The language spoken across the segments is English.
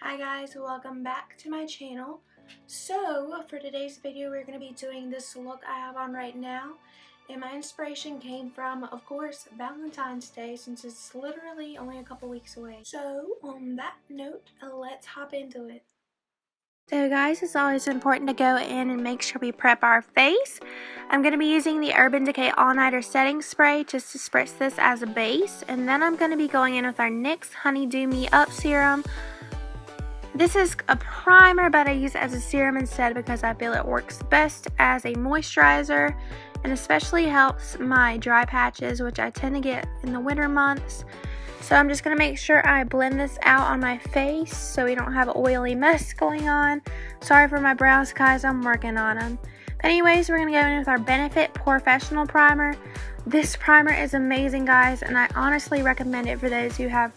Hi guys, welcome back to my channel. So for today's video we're going to be doing this look I have on right now, and my inspiration came from, of course, Valentine's Day, since it's literally only a couple weeks away. So on that note, let's hop into it. So guys, it's always important to go in and make sure we prep our face. I'm going to be using the Urban Decay All Nighter Setting Spray just to spritz this as a base, and then I'm going to be going in with our NYX Honeydew Me Up Serum. This is a primer, but I use it as a serum instead because I feel it works best as a moisturizer and especially helps my dry patches, which I tend to get in the winter months. So I'm just going to make sure I blend this out on my face so we don't have an oily mess going on. Sorry for my brows, guys, I'm working on them. But anyways, we're going to go in with our Benefit Porefessional Primer. This primer is amazing, guys, and I honestly recommend it for those who have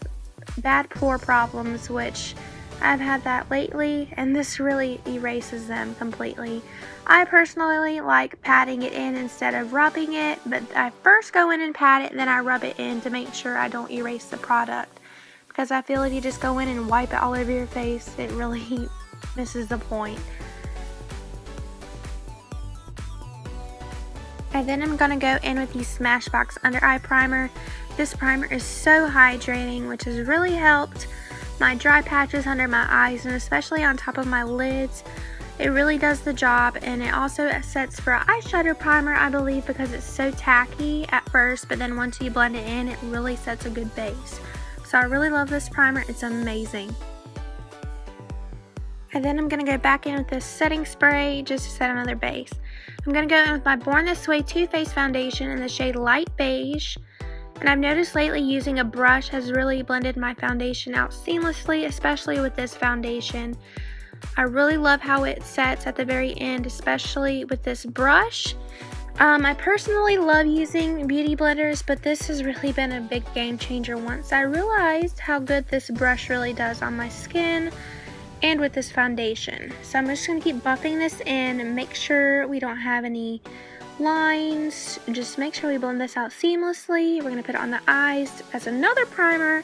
bad pore problems, which I've had that lately, and this really erases them completely. I personally like patting it in instead of rubbing it, but I first go in and pat it, and then I rub it in to make sure I don't erase the product, because I feel if you just go in and wipe it all over your face, it really misses the point. And then I'm going to go in with the Smashbox Under Eye Primer. This primer is so hydrating, which has really helped my dry patches under my eyes, and especially on top of my lids. It really does the job, and it also sets for an eyeshadow primer, I believe, because it's so tacky at first, but then once you blend it in, it really sets a good base. So I really love this primer, it's amazing. And then I'm going to go back in with this setting spray just to set another base. I'm going to go in with my Born This Way Too Faced Foundation in the shade Light Beige. And I've noticed lately using a brush has really blended my foundation out seamlessly, especially with this foundation. I really love how it sets at the very end, especially with this brush. I personally love using beauty blenders, but this has really been a big game changer once I realized how good this brush really does on my skin and with this foundation. So I'm just going to keep buffing this in and make sure we don't have any lines. Just make sure we blend this out seamlessly. We're going to put it on the eyes as another primer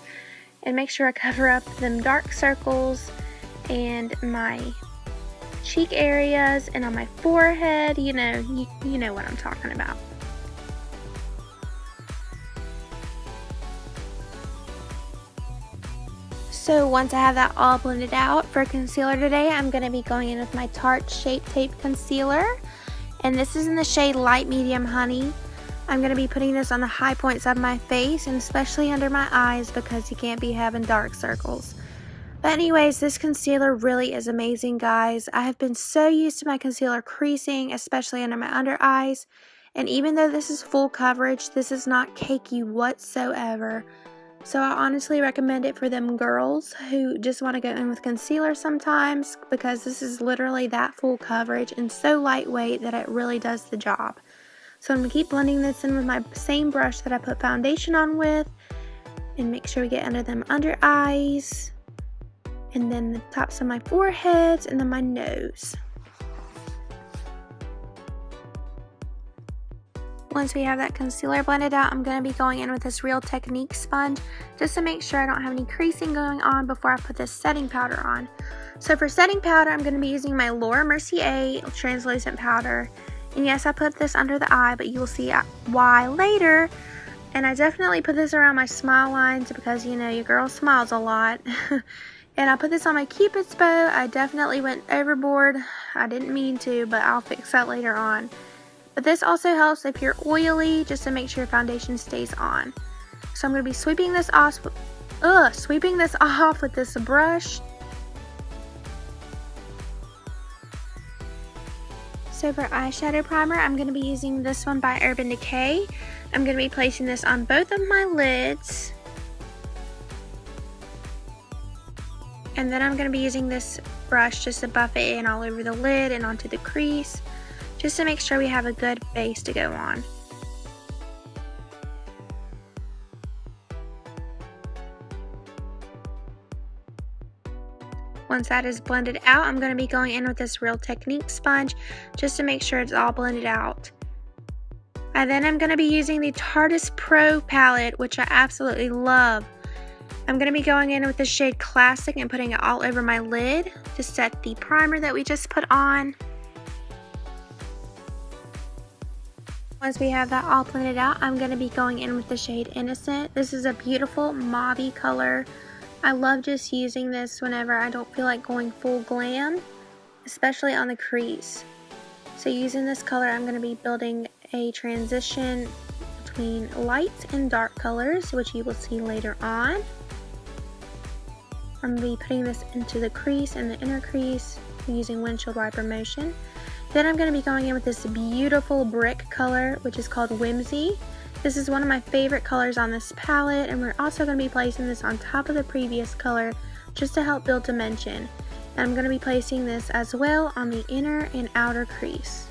and make sure I cover up them dark circles and my cheek areas and on my forehead. You know what I'm talking about. So once I have that all blended out, for concealer today, I'm going to be going in with my Tarte Shape Tape Concealer. And this is in the shade Light Medium Honey. I'm going to be putting this on the high points of my face and especially under my eyes because you can't be having dark circles. But anyways, this concealer really is amazing, guys. I have been so used to my concealer creasing, especially under my under eyes. And even though this is full coverage, this is not cakey whatsoever. So I honestly recommend it for them girls who just want to go in with concealer sometimes, because this is literally that full coverage and so lightweight that it really does the job. So I'm going to keep blending this in with my same brush that I put foundation on with, and make sure we get under them under eyes, and then the tops of my foreheads, and then my nose. Once we have that concealer blended out, I'm going to be going in with this Real Technique sponge just to make sure I don't have any creasing going on before I put this setting powder on. So for setting powder, I'm going to be using my Laura Mercier translucent powder. And yes, I put this under the eye, but you will see why later. And I definitely put this around my smile lines because, you know, your girl smiles a lot. And I put this on my Cupid's bow. I definitely went overboard. I didn't mean to, but I'll fix that later on. But this also helps if you're oily, just to make sure your foundation stays on. So I'm going to be sweeping this off with this brush. So for eyeshadow primer, I'm going to be using this one by Urban Decay. I'm going to be placing this on both of my lids. And then I'm going to be using this brush just to buff it in all over the lid and onto the crease, just to make sure we have a good base to go on. Once that is blended out, I'm going to be going in with this Real Technique sponge just to make sure it's all blended out. And then I'm going to be using the Tarteist Pro palette, which I absolutely love. I'm going to be going in with the shade Classic and putting it all over my lid to set the primer that we just put on. Once we have that all blended out, I'm going to be going in with the shade Innocent. This is a beautiful mauve color. I love just using this whenever I don't feel like going full glam, especially on the crease. So using this color, I'm going to be building a transition between light and dark colors, which you will see later on. I'm going to be putting this into the crease and the inner crease using windshield wiper motion. Then I'm going to be going in with this beautiful brick color, which is called Whimsy. This is one of my favorite colors on this palette, and we're also going to be placing this on top of the previous color just to help build dimension. And I'm going to be placing this as well on the inner and outer crease.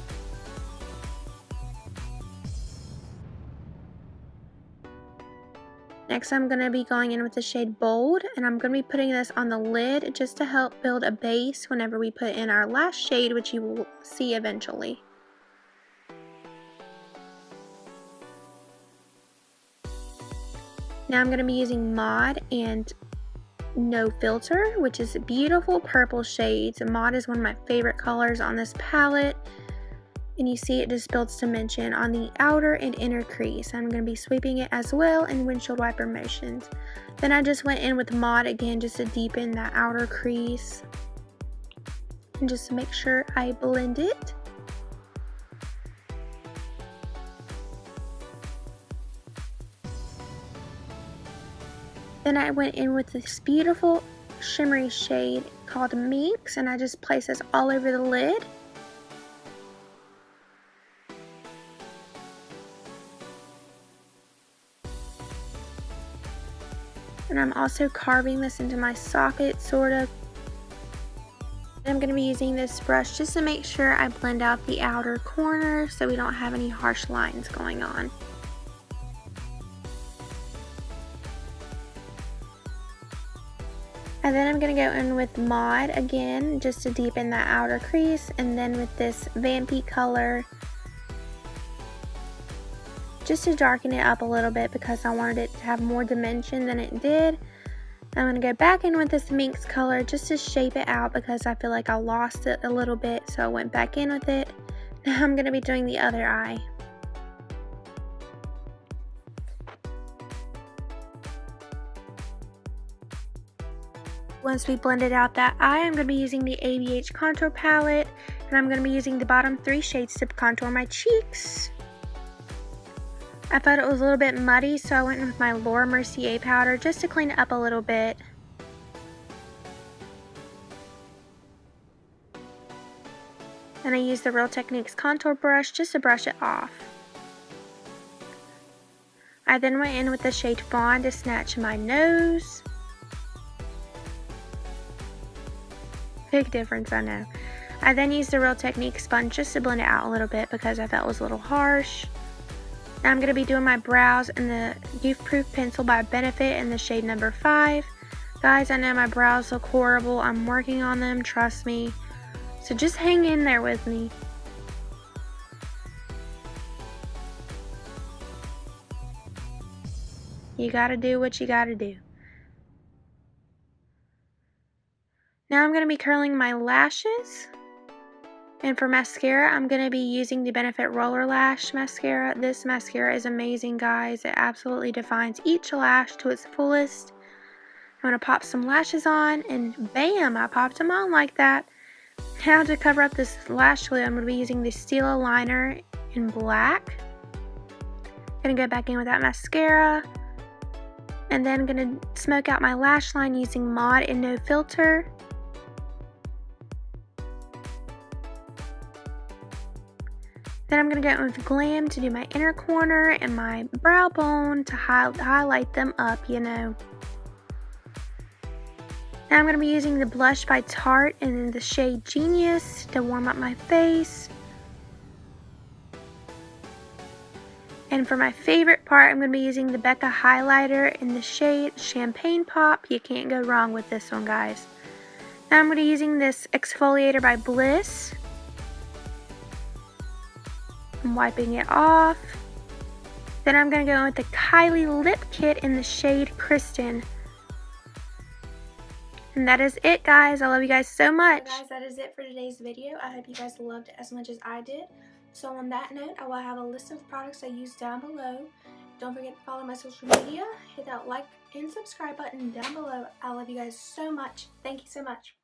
Next, I'm going to be going in with the shade Bold, and I'm going to be putting this on the lid just to help build a base whenever we put in our last shade, which you will see eventually. Now I'm going to be using Mauve and No Filter, which is beautiful purple shades. Mauve is one of my favorite colors on this palette. And you see it just builds dimension on the outer and inner crease. I'm going to be sweeping it as well in windshield wiper motions. Then I just went in with Mauve again just to deepen that outer crease. And just to make sure I blend it. Then I went in with this beautiful shimmery shade called Minx, and I just placed this all over the lid. And I'm also carving this into my socket, sort of. I'm going to be using this brush just to make sure I blend out the outer corner so we don't have any harsh lines going on. And then I'm going to go in with Mauve again just to deepen that outer crease, and then with this Vampy color just to darken it up a little bit because I wanted it to have more dimension than it did. I'm going to go back in with this Minx color just to shape it out because I feel like I lost it a little bit, so I went back in with it. Now I'm going to be doing the other eye. Once we blended out that eye, I'm going to be using the ABH contour palette, and I'm going to be using the bottom 3 shades to contour my cheeks. I thought it was a little bit muddy, so I went in with my Laura Mercier powder just to clean it up a little bit. And I used the Real Techniques contour brush just to brush it off. I then went in with the shade Fawn to snatch my nose. Big difference, I know. I then used the Real Techniques sponge just to blend it out a little bit because I felt it was a little harsh. Now I'm going to be doing my brows in the Goof Proof Pencil by Benefit in the shade number 5. Guys, I know my brows look horrible. I'm working on them, trust me. So just hang in there with me. You gotta do what you gotta do. Now I'm going to be curling my lashes. And for mascara, I'm going to be using the Benefit Roller Lash Mascara. This mascara is amazing, guys. It absolutely defines each lash to its fullest. I'm going to pop some lashes on, and bam, I popped them on like that. Now to cover up this lash glue, I'm going to be using the Stila liner in black. Going to go back in with that mascara. And then I'm going to smoke out my lash line using Mauve and No Filter. Then I'm going to go in with Glam to do my inner corner and my brow bone to highlight them up, you know. Now I'm going to be using the blush by Tarte in the shade Genius to warm up my face. And for my favorite part, I'm going to be using the Becca highlighter in the shade Champagne Pop. You can't go wrong with this one, guys. Now I'm going to be using this exfoliator by Bliss. I'm wiping it off. Then I'm going to go in with the Kylie Lipkit in the shade Kristen. And that is it, guys. I love you guys so much. So guys, that is it for today's video. I hope you guys loved it as much as I did. So on that note, I will have a list of products I use down below. Don't forget to follow my social media. Hit that like and subscribe button down below. I love you guys so much. Thank you so much.